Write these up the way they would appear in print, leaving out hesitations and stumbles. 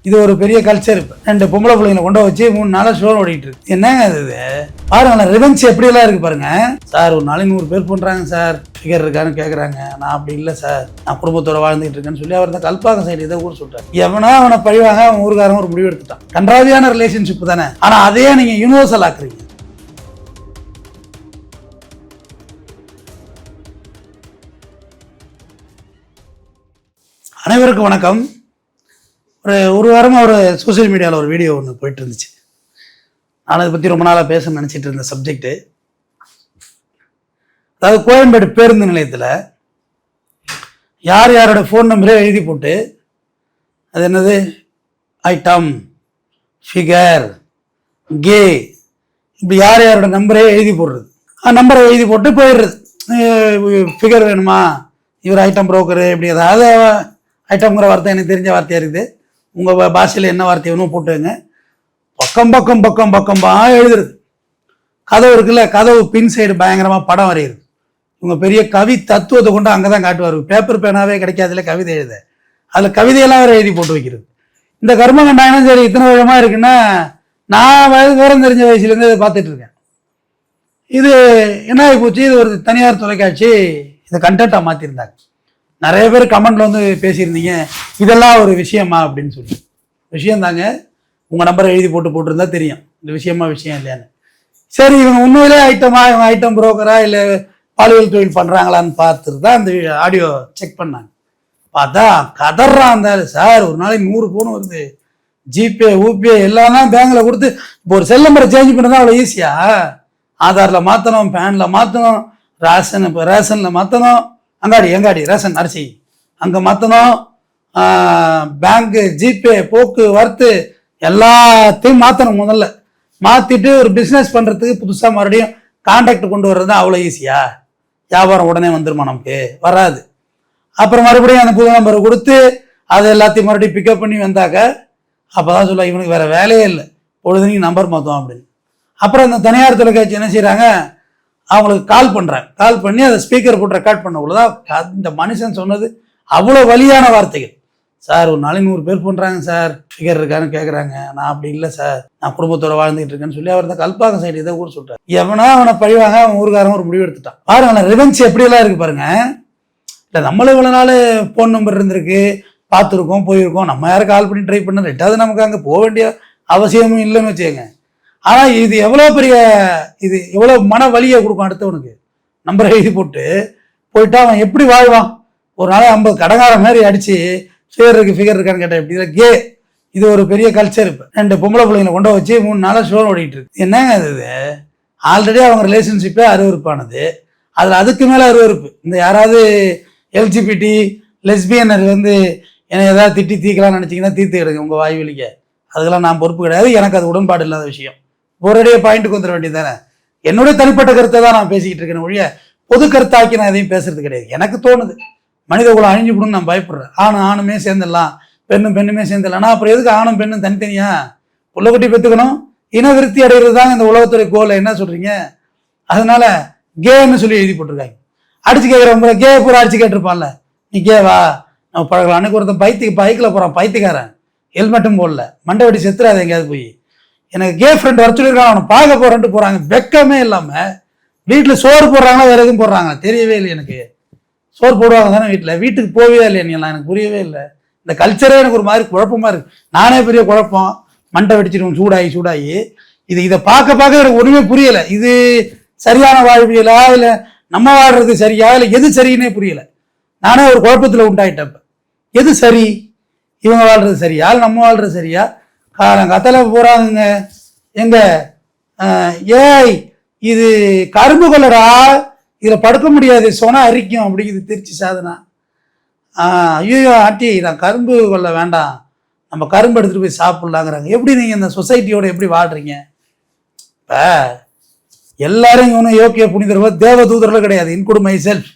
இது ஒரு பெரிய கல்ச்சர். ரெண்டு பொம்பளை பிள்ளைங்களை கொண்டு வச்சு 3 நாளா ஷோ ஓடிட்டு இருக்கு. என்னங்க இது பாருங்க, ரிவெஞ்ச் எப்படி எல்லாம் இருக்கு பாருங்க. சார் ஒரு நாளைக்கு 100 பேர் பண்றாங்க சார், ஃபிகர் இருக்கான்னு கேட்கறாங்க. நான் அப்படி இல்லை சார், நான் குடும்பத்தோட வாழ்ந்துட்டு இருக்கேன்னு சொல்லி அவர் இந்த கல்பாக்கம் சைடு இதை ஊர் சொல்றாரு. எவனா அவனை பழிவாங்க, அவன் ஊருக்காரன் ஒரு முடிவு எடுத்துட்டான். கன்றாவியான ரிலேஷன்ஷிப் தானே. ஆனா அதையே நீங்க யூனிவர்சல் ஆக்குறீங்க. அனைவருக்கும் வணக்கம். ஒரு வாரமாக ஒரு சோசியல் மீடியாவில் ஒரு வீடியோ ஒன்று போயிட்டு இருந்துச்சு. நான் அதை பற்றி ரொம்ப நாளாக பேசணும்னு நினச்சிட்டு இருந்த சப்ஜெக்டு. அதாவது கோயம்பேடு பேருந்து நிலையத்தில் யார் யாரோட ஃபோன் நம்பரே எழுதி போட்டு, அது என்னது ஐட்டம், ஃபிகர், கே, இப்படி யார் யாரோட நம்பரே எழுதி போடுறது. நம்பரை எழுதி போட்டு போயிடுறது. ஃபிகர் வேணுமா, இவர் ஐட்டம் புரோக்கரு, இப்படி ஏதாவது ஐட்டம்ங்கிற வார்த்தை எனக்கு தெரிஞ்ச வார்த்தையாக இருக்குது. உங்கள் பாஷையில் என்ன வார்த்தை வேணும் போட்டுங்க. பக்கம் பக்கம் பக்கம் பக்கம்பா எழுதுறது. கதவு இருக்குல்ல, கதவு பின் சைடு பயங்கரமாக படம் வரைகிறது. இவங்க பெரிய கவி தத்துவத்தை கொண்டு அங்கே தான் காட்டுவார். பேப்பர் பேனாவே கிடைக்காதுல கவிதை எழுத, அதில் கவிதையெல்லாம் வேறு எழுதி போட்டு வைக்கிறது. இந்த கர்மகண்டாயனம் சரி இத்தனை வருஷமாக இருக்குன்னா, நான் விவரம் தெரிஞ்ச வயசுலேருந்து இதை பார்த்துட்டு இருக்கேன். இது என்ன ஆகி போச்சு, இது ஒரு தனியார் தொலைக்காட்சி இதை கண்டென்ட்டாக மாற்றிருந்தாங்க. நிறைய பேர் கமெண்ட்ல வந்து பேசியிருந்தீங்க, இதெல்லாம் ஒரு விஷயமா அப்படின்னு சொல்லி. விஷயம் தாங்க, உங்கள் நம்பரை எழுதி போட்டிருந்தா தெரியும் இந்த விஷயம் இல்லையான்னு. சரி, இவங்க உண்மையிலே ஐட்டமா, இவங்க ஐட்டம் புரோக்கரா இல்லை பாலியல் தொழில் பண்ணுறாங்களான்னு பார்த்துட்டு தான் அந்த ஆடியோ செக் பண்ணாங்க. பார்த்தா கதறான் இருந்தாலும், சார் ஒரு நாளைக்கு 100 ஃபோன் வருது, ஜிபே ஊபே எல்லாம் பேங்கில் கொடுத்து. இப்போ ஒரு செல் நம்பரை சேஞ்ச் பண்ணதான் அவ்வளோ ஈஸியா? ஆதாரில் மாற்றணும், பேனில் மாற்றணும், ரேஷனில் மாற்றணும், எங்காடி ரேஷன் அரிசி அங்கே மாற்றணும், பேங்க்கு, ஜிபே, போக்குவரத்து எல்லாத்தையும் மாற்றணும். முதல்ல மாற்றிட்டு ஒரு பிஸ்னஸ் பண்ணுறதுக்கு புதுசாக மறுபடியும் கான்டாக்ட் கொண்டு வர்றது அவ்வளோ ஈஸியா? வியாபாரம் உடனே வந்துருமா? நமக்கு வராது. அப்புறம் மறுபடியும் அந்த புது நம்பரை கொடுத்து அதை எல்லாத்தையும் மறுபடியும் பிக்கப் பண்ணி வந்தாக்க அப்போ தான் சொல்ல, இவனுக்கு வேறு வேலையே இல்லை, பொழுதுனைக்கு நம்பர் மாற்றோம் அப்படின்னு. அப்புறம் இந்த தனியார் தொலைக்காட்சி என்ன செய்கிறாங்க, அவங்களுக்கு கால் பண்ணுறாங்க. கால் பண்ணி அதை ஸ்பீக்கர் போட்டு ரெக்கார்ட் பண்ணக்குள்ளதான் இந்த மனுஷன் சொன்னது அவ்வளோ வலியான வார்த்தைகள். சார் ஒரு நாளைக்கு 100 பேர் பண்ணுறாங்க சார், ஃபிகர் இருக்கான்னு கேட்குறாங்க. நான் அப்படி இல்லை சார், நான் குடும்பத்தோட வாழ்ந்துட்டு இருக்கேன்னு சொல்லி அவர் இந்த கல்பாக்கம் சைடு இதை ஊர் சொல்கிறார். எவனா அவனை பழிவாங்க, அவன் ஊருக்காரன் ஒரு முடிவு எடுத்துட்டான். பாருங்க, ரிவெஞ்ச் எப்படியெல்லாம் இருக்குது பாருங்க. இல்லை நம்மளும் இவ்வளோ நாள் ஃபோன் நம்பர் இருந்திருக்கு, பார்த்துருக்கோம், போயிருக்கோம். நம்ம யாரும் கால் பண்ணி ட்ரை பண்ண, ரெண்டாவது நமக்கு அங்கே போக வேண்டிய அவசியமும் இல்லைன்னு வச்சுக்கோங்க. ஆனால் இது எவ்வளோ மன வலியை கொடுக்கும் அடுத்தவனுக்கு. நம்பரை எழுதி போயிட்டா அவன் எப்படி வாழ்வான்? ஒரு நாள் 50 கடங்கார மாதிரி அடிச்சு ஃபிகர் இருக்கான்னு கேட்டேன். எப்படி கே, இது ஒரு பெரிய கல்ச்சர். இப்போ ரெண்டு பொம்பளை பிள்ளைங்களை கொண்டு வச்சு 3 நாளாக ஷோ ஓடிட்டு இருக்கு. என்னங்க இது? ஆல்ரெடி அவங்க ரிலேஷன்ஷிப்பே அருவருப்பானது, அதில் அதுக்கு மேலே அருவருப்பு. இந்த யாராவது எல்ஜிபிடி லெஸ்பியனர் வந்து என்னை ஏதாவது திட்டி தீக்கலாம்னு நினச்சிங்கன்னா தீர்த்து கிடுங்க உங்கள் வாய் வலிக்க. அதுக்கெல்லாம் நான் பொறுப்பு கிடையாது, எனக்கு அது உடன்பாடு இல்லாத விஷயம். ஒரேடியே பாயிண்ட்டுக்கு வந்துட வேண்டியது தானே. என்னுடைய தனிப்பட்ட கருத்தை தான் நான் பேசிக்கிட்டு இருக்கேன் ஒழிய பொது கருத்தாக்கி நான் எதையும் பேசுறது கிடையாது. எனக்கு தோணுது மனித குலம் அழிஞ்சு விடுன்னு நான் பயப்படுறேன். ஆணுமே சேர்ந்துடலாம், பெண்ணுமே சேர்ந்துடலாம். ஆனால் அப்புறம் எதுக்கு ஆணும் பெண்ணும் தனித்தனியா புள்ள குட்டி பெற்றுக்கணும்? இன விருத்தி அடைகிறது தான் இந்த உலகத்துறை கோலை. என்ன சொல்றீங்க? அதனால கேன்னு சொல்லி எழுதி போட்டிருக்காங்க. அடிச்சு கேட்குறவங்க கே பூரா அடிச்சு கேட்டிருப்பான்ல, நீ கேவா நம்ம பழகலாம். அன்னைக்கு ஒருத்தன் பைக்கில் போகிறான், பைத்தியக்காரன், ஹெல்மெட்டும் போடல, மண்டை வெடி செத்துறாது எங்கேயாவது போய். எனக்கு கே ஃப்ரெண்ட் வர சொல்லியிருக்கான், அவனை பார்க்க போறேன்ட்டு போறாங்க. வெக்கமே இல்லாமல் வீட்டில் சோறு போடுறாங்களா வேற எதுவும் போடுறாங்க தெரியவே இல்லை எனக்கு. சோறு போடுவாங்க தானே வீட்டுக்கு போவே இல்லை நீங்களாம், எனக்கு புரியவே இல்லை. இந்த கல்ச்சரே எனக்கு ஒரு மாதிரி குழப்பமா இருக்கு. நானே பெரிய குழப்பம், மண்டை வெடிச்சிடும் சூடாகி இதை பார்க்க எனக்கு ஒன்றுமே புரியலை. இது சரியான வாழ்வியலா இல்லை நம்ம வாழ்றது சரியா இல்லை எது சரின்னே புரியலை. நானே ஒரு குழப்பத்தில் உண்டாயிட்டேன். எது சரி? இவங்க வாழ்றது சரியா இல்லை நம்ம வாழ்றது சரியா? காலங்காத்தால போறாங்க எங்க, ஏய் இது கரும்பு கொள்ளடா, இதுல படுக்க முடியாது, சொன்னா அரிக்கும் அப்படிங்குது திருச்சி சாதனா. ஐயோ ஆண்டி, நான் கரும்பு கொள்ள வேண்டாம், நம்ம கரும்பு எடுத்துட்டு போய் சாப்பிடலாங்கிறாங்க. எப்படி நீங்க இந்த சொசைட்டியோட எப்படி வாழ்றீங்க? இப்ப எல்லாரும் இவனும் யோக்கிய புனிதர்வோ தேவ தூதர்களும் கிடையாது. இன்குடு மை செல்ஃப்.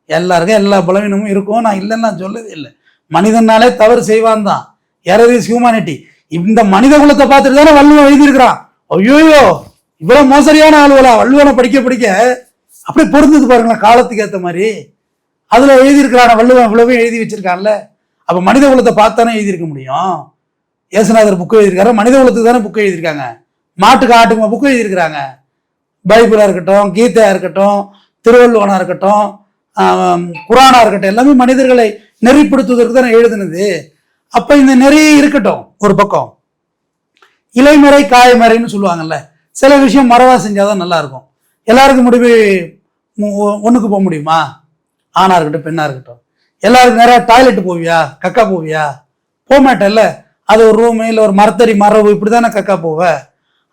எல்லாருக்கும் எல்லா பலவீனமும் இருக்கும், நான் இல்லைன்னு நான் சொல்லவே இல்லை. மனிதனாலே தவறு செய்வான் தான், எரர் இஸ் ஹியூமானிட்டி. இந்த மனித குலத்தை பார்த்துட்டு தானே வள்ளுவன் எழுதியிருக்கிறான். ஐயோயோ இவ்வளவு மோசடியான ஆளுவலா? வள்ளுவனை படிக்க அப்படியே பொருந்தது பாருங்களேன் காலத்துக்கு ஏற்ற மாதிரி. அதுல எழுதியிருக்கிறான வள்ளுவன் இவ்வளவே எழுதி வச்சிருக்கான்ல. அப்ப மனித குலத்தை பார்த்தானே எழுதியிருக்க முடியும். இயேசுநாதர் புக்கு எழுதியிருக்காரு, மனித குலத்துக்கு தானே புக்கு எழுதியிருக்காங்க. மாட்டுக்கு ஆட்டுக்கு புக்கு எழுதியிருக்கிறாங்க. பைபிளாக இருக்கட்டும், கீதையாக இருக்கட்டும், திருவள்ளுவனாக இருக்கட்டும், குரானாக இருக்கட்டும், எல்லாமே மனிதர்களை நெறிப்படுத்துவதற்கு தானே எழுதுனது. அப்போ இந்த நெறி இருக்கட்டும் ஒரு பக்கம். இலைமறை காயமறைன்னு சொல்லுவாங்கல்ல, சில விஷயம் மறவா செஞ்சாதான் நல்லா இருக்கும். எல்லாருக்கும் முடிவு ஒன்றுக்கு போக முடியுமா? ஆணா இருக்கட்டும் பெண்ணா இருக்கட்டும், எல்லாருக்கும் நேராக டாய்லெட்டு போவியா, கக்கா போவியா? போக மாட்டேன்ல. அது ஒரு ரூமு இல்லை ஒரு மரத்தடி மரவு இப்படி தானே கக்கா போவ.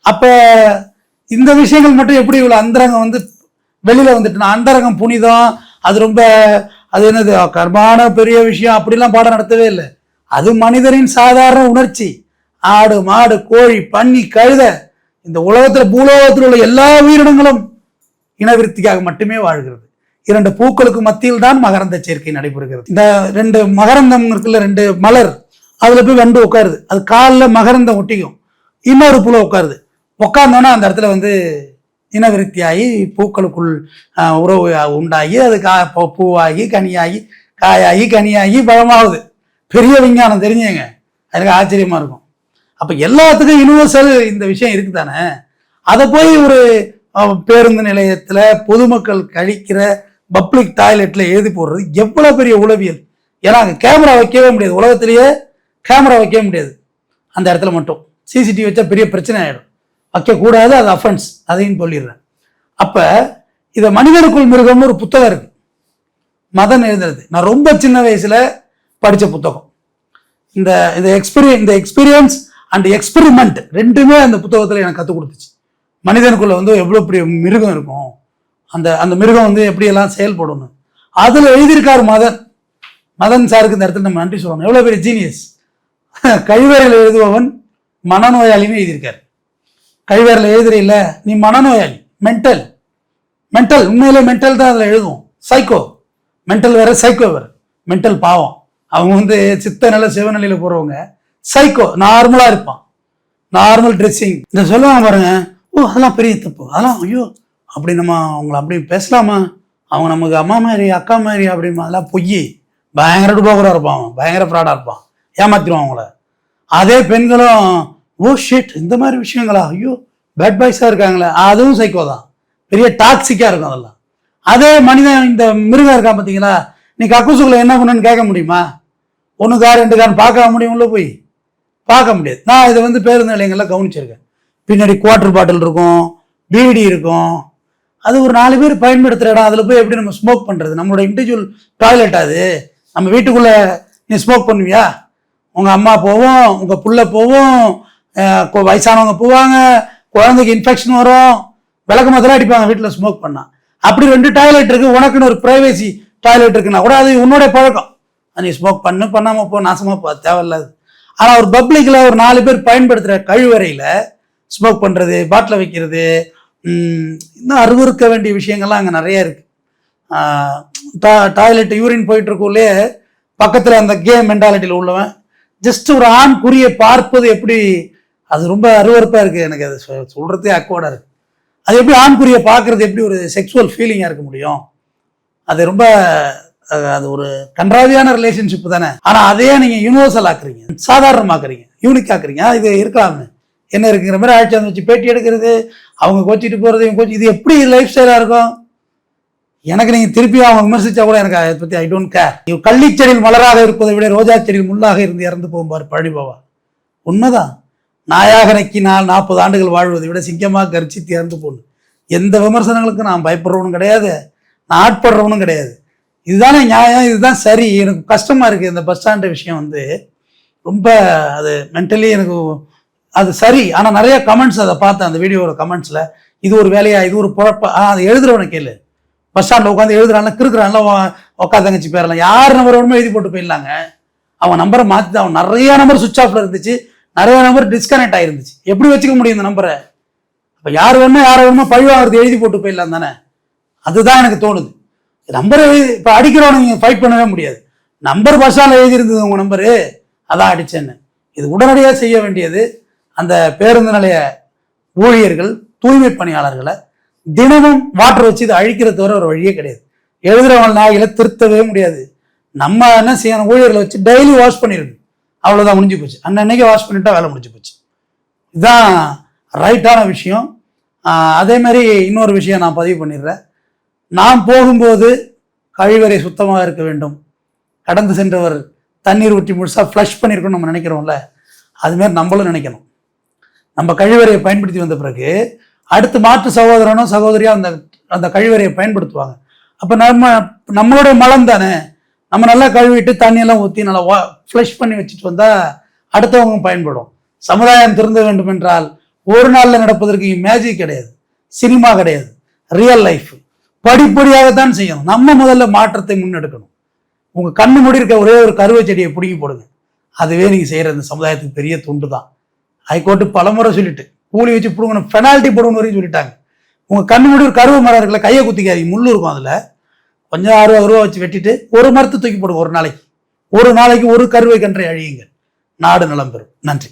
அப்போ இந்த விஷயங்கள் மட்டும் எப்படி இவ்வளோ அந்தரங்கம் வந்து வெளியில வந்துட்டுனா, அந்தரங்கம் புனிதம், அது ரொம்ப அது என்னது கர்மான பெரிய விஷயம் அப்படிலாம் பாடம் நடத்தவே இல்லை. அது மனிதரின் சாதாரண உணர்ச்சி. ஆடு மாடு கோழி பன்னி கழுத, இந்த உலகத்துல பூலோகத்தில் உள்ள எல்லா உயிரினங்களும் இனவிருத்திக்காக மட்டுமே வாழ்கிறது. 2 பூக்களுக்கு மத்தியில் தான் மகரந்த சேர்க்கை நடைபெறுகிறது. இந்த 2 மகரந்தம் இருக்குல்ல, 2 மலர், அதுல போய் வண்டு உட்காருது. அது காலில் மகரந்தம் ஒட்டிக்கும், இன்னொரு புல உட்காருது. உட்கார்ந்தோன்னா அந்த இடத்துல வந்து இனவிருத்தியாகி பூக்களுக்குள் உறவு உண்டாகி அது பூவாகி கனியாகி காயாகி கனியாகி பழமாகுது. பெரிய விஞ்ஞானம் தெரிஞ்சுங்க, எனக்கு ஆச்சரியமா இருக்கும். அப்ப எல்லாத்துக்கும் யூனிவர்சல் இந்த விஷயம் இருக்குதானே. அதை போய் ஒரு பேருந்து நிலையத்துல பொதுமக்கள் கழிக்கிற பப்ளிக் டாய்லெட்ல எழுதி போடுறது எவ்வளவு பெரிய உளவியல். ஏன்னா அங்கே கேமரா வைக்கவே முடியாது, உலகத்திலேயே கேமரா வைக்கவே முடியாது. அந்த இடத்துல மட்டும் சிசிடிவி வச்சா பெரிய பிரச்சனை ஆயிடும். வைக்கக்கூடாது, அது அஃபென்ஸ், அதையும் சொல்லிடுறேன். அப்ப இதை மனிதருக்குள் மிருகம்னு ஒரு புத்தகம் இருக்கு, மதன் எழுதுறது. நான் ரொம்ப சின்ன வயசுல படிச்ச புத்தகம். இந்த எக்ஸ்பீரியன்ஸ் அண்ட் எக்ஸ்பெரிமெண்ட் ரெண்டுமே அந்த புத்தகத்துல எனக்கு கற்றுக் கொடுத்துச்சு. மனிதனுக்குள்ள வந்து எவ்வளவு பெரிய மிருகம் இருக்கும், அந்த மிருகம் வந்து எப்படி எல்லாம் செயல்படணும். அதுல எழுதியிருக்காரு மதன் சாருக்கு இந்த இடத்துல நம்ம நன்றி சொல்லணும். எவ்வளவு பெரிய ஜீனியஸ். கழிவறையில் எழுதுபவன் மனநோயாளின்னு எழுதியிருக்காரு. கழிவறையில் எழுதுறையில நீ மனநோயாளி, மென்டல் உண்மையிலே மென்டல் தான் அதில் எழுதுவோம். சைக்கோ மென்டல் வேற, சைக்கோ வேற. மென்டல் பாவம், அவங்க வந்து சித்த நிலை சிவநிலையில போறவங்க. சைக்கோ நார்மலா இருப்பான், நார்மல் ட்ரெஸ்ஸிங். இந்த சொல்லுவாங்க பாருங்க, ஓ அதெல்லாம் பெரிய தப்பு, அதெல்லாம் ஐயோ அப்படி நம்ம அவங்கள அப்படி பேசலாமா, அவங்க நமக்கு அம்மா மாதிரி அக்கா மாதிரி அப்படிமா, அதெல்லாம் பொய். பயங்கர டுபாகரா இருப்பான், பயங்கர ஃப்ராடா இருப்பான், ஏமாத்திடுவான் அவங்கள. அதே பெண்களும் ஓ ஷிட் இந்த மாதிரி விஷயங்களா, ஐயோ பேட் பாய்ஸா இருக்காங்களே, அதுவும் சைக்கோ தான், பெரிய டாக்ஸிக்கா இருக்கும் அதெல்லாம். அதே மனிதன் இந்த மிருகம் இருக்கான் பார்த்தீங்களா, நீ கக்கூசுக்குள்ள என்ன பண்ணுன்னு கேட்க முடியுமா? 1 கார் 2 கார் பார்க்க முடியும்ல, போய் பார்க்க முடியாது. நான் இதை வந்து பேருந்து நிலையங்கள்லாம் கவனிச்சிருக்கேன். பின்னாடி குவார்டர் பாட்டில் இருக்கும், பீடி இருக்கும். அது ஒரு 4 பேர் பயன்படுத்துகிற இடம். அதில் போய் எப்படி நம்ம ஸ்மோக் பண்ணுறது? நம்மளோட இண்டிவிஜுவல் டாய்லெட் அது. நம்ம வீட்டுக்குள்ளே நீ ஸ்மோக் பண்ணுவியா? உங்கள் அம்மா போவோம், உங்கள் புள்ள போவோம், வயசானவங்க போவாங்க, குழந்தைக்கு இன்ஃபெக்ஷன் வரும், விளக்கு மத்தெல்லாம் அடிப்பாங்க வீட்டில் ஸ்மோக் பண்ணால். அப்படி 2 டாய்லெட் இருக்குது, உனக்குன்னு ஒரு ப்ரைவேசி டாய்லெட் இருக்குன்னா கூட அது உன்னோட பழக்கம். நீ ஸ்மோக் பண்ணாமல் போ, நாசமாக போ, தேவையில்லாது. ஆனால் ஒரு பப்ளிக்கில் ஒரு 4 பேர் பயன்படுத்துகிற கழிவறையில் ஸ்மோக் பண்ணுறது, பாட்டில் வைக்கிறது, இன்னும் அருவறுக்க வேண்டிய விஷயங்கள்லாம் அங்கே நிறைய இருக்குது. டாய்லெட் யூரின் போயிட்டு இருக்கக்குள்ளே பக்கத்தில் அந்த கேம் மென்டாலிட்டியில் உள்ளவன் ஜஸ்ட் ஒரு ஆண் குறியை பார்ப்பது எப்படி, அது ரொம்ப அருவறுப்பாக இருக்குது. எனக்கு அது சொல்கிறதே அக்வர்டாக இருக்குது. அது எப்படி ஆண் குறியை பார்க்குறது எப்படி ஒரு செக்ஸுவல் ஃபீலிங்காக இருக்க முடியும்? அது ரொம்ப அது ஒரு கன்றாவியான ரிலேஷன்ஷிப் தானே. ஆனால் அதையே நீங்கள் யூனிவர்சல் ஆக்குறீங்க, சாதாரணமாக்குறீங்க, யூனிக் ஆக்குறீங்க. இது இருக்கலாம்னு என்ன இருக்குங்கிற மாதிரி ஆட்சி வச்சு பேட்டி எடுக்கிறது, அவங்க கோச்சிட்டு போகிறது, இவங்க கோச்சி, இது எப்படி லைஃப் ஸ்டைலாக இருக்கும்? எனக்கு நீங்கள் திருப்பி அவங்க விமர்சிச்சா கூட எனக்கு அதை பற்றி ஐ டோன்ட் கேர். கள்ளிச்செடியில் மலராக இருப்பதை விட ரோஜா செடியில் முள்ளாக இருந்து இறந்து போகும்பார் பழனி பாபா. உண்மைதான். நாயாக நக்கி 40 ஆண்டுகள் வாழ்வதை விட சிங்கமாக கரிச்சித்து இறந்து போகணும். எந்த விமர்சனங்களுக்கும் நான் பயப்படுறவனும் கிடையாது, நான் ஆட்படுறவனும் கிடையாது. இதுதானே நியாயம், இதுதான் சரி. எனக்கு கஷ்டமாக இருக்குது இந்த பஸ் ஸ்டாண்டு விஷயம் வந்து ரொம்ப, அது மென்டலி எனக்கு அது சரி. ஆனால் நிறைய கமெண்ட்ஸ் அதை பார்த்தேன், அந்த வீடியோட கமெண்ட்ஸில், இது ஒரு வேலையா, இது ஒரு பொழப்பா. அதை எழுதுறவனை கேளு, பஸ் ஸ்டாண்டில் உட்காந்து எழுதுறான்ல, கிறுக்குறான்ல, உட்காந்தங்கச்சி பேரெல்லாம் யார் நம்பர் வேணுமோ எழுதி போட்டு போயிடலாங்க. அவன் நம்பரை மாற்றி, அவன் நிறைய நம்பர் சுவிட்ச் ஆஃப்ல இருந்துச்சு, நிறைய நம்பர் டிஸ்கனெக்ட் ஆகிருந்துச்சு. எப்படி வச்சுக்க முடியும் இந்த நம்பரை? அப்போ யார் வேணுமோ யாரை வேணுமோ பழிவாங்கிறது எழுதி போட்டு போயிடலாம் தானே. அதுதான் எனக்கு தோணுது. நம்பரை இப்போ அடிக்கிறவனை நீங்கள் ஃபைட் பண்ணவே முடியாது. நம்பர் பஸ் ஸ்டாண்டில் எழுதியிருந்தது உங்கள் நம்பரு, அதான் அடிச்சேன்னு. இது உடனடியாக செய்ய வேண்டியது அந்த பேருந்து நிலைய ஊழியர்கள், தூய்மை பணியாளர்களை தினமும் வாட்டர் வச்சு இதை அழிக்கிறது தவிர ஒரு வழியே கிடையாது. எழுதுறவங்க நாய்களை திருத்தவே முடியாது. நம்ம என்ன செய்யணும், ஊழியர்களை வச்சு டெய்லி வாஷ் பண்ணிடுது. அவ்வளோதான், முடிஞ்சு போச்சு. அன்னன்னைக்கு வாஷ் பண்ணிட்டா வேலை முடிஞ்சு போச்சு. இதுதான் ரைட்டான விஷயம். அதே மாதிரி இன்னொரு விஷயம் நான் பதிவு பண்ணிடுறேன். நாம் போகும்போது கழிவறை சுத்தமாக இருக்க வேண்டும். கடந்து சென்றவர் தண்ணீர் ஊற்றி முழுசாக ஃப்ளஷ் பண்ணியிருக்கணும் நம்ம நினைக்கிறோம்ல, அதுமாரி நம்மளும் நினைக்கணும். நம்ம கழிவறையை பயன்படுத்தி வந்த பிறகு அடுத்து மாற்று சகோதரனோ சகோதரியா அந்த கழிவறையை பயன்படுத்துவாங்க. அப்போ நம்மளுடைய மலம் தானே, நம்ம நல்லா கழுவிட்டு தண்ணியெல்லாம் ஊற்றி நல்லா ஃப்ளஷ் பண்ணி வச்சுட்டு வந்தால் அடுத்தவங்க பயன்படும். சமுதாயம் திருந்த வேண்டும் என்றால் ஒரு நாளில் நடப்பதற்கு மேஜிக் கிடையாது, சினிமா கிடையாது, ரியல் லைஃப். படிப்படியாகத்தான் செய்யணும். நம்ம முதல்ல மாற்றத்தை முன்னெடுக்கணும். உங்கள் கண்ணு மூடி இருக்க ஒரே ஒரு கருவை செடியை பிடுங்கி போடுங்க, அதுவே நீங்கள் செய்கிற இந்த சமுதாயத்துக்கு பெரிய துண்டு தான். ஹைகோர்ட்டு பலமுறை சொல்லிட்டு கூலி வச்சு பிடுங்கணும், பெனால்ட்டி போடணும் வரையும் சொல்லிட்டாங்க. உங்கள் கண்ணு மூடி ஒரு கருவை மரம் இருக்குல்ல, கையை குத்திக்காதீங்க, முள்ளு இருக்கும், அதில் கொஞ்சம் 60 ரூபா வச்சு வெட்டிட்டு ஒரு மரத்தை தூக்கி போடுங்க. ஒரு நாளைக்கு ஒரு கருவை கன்றை அழியுங்க, நாடு நலம் பெறும். நன்றி.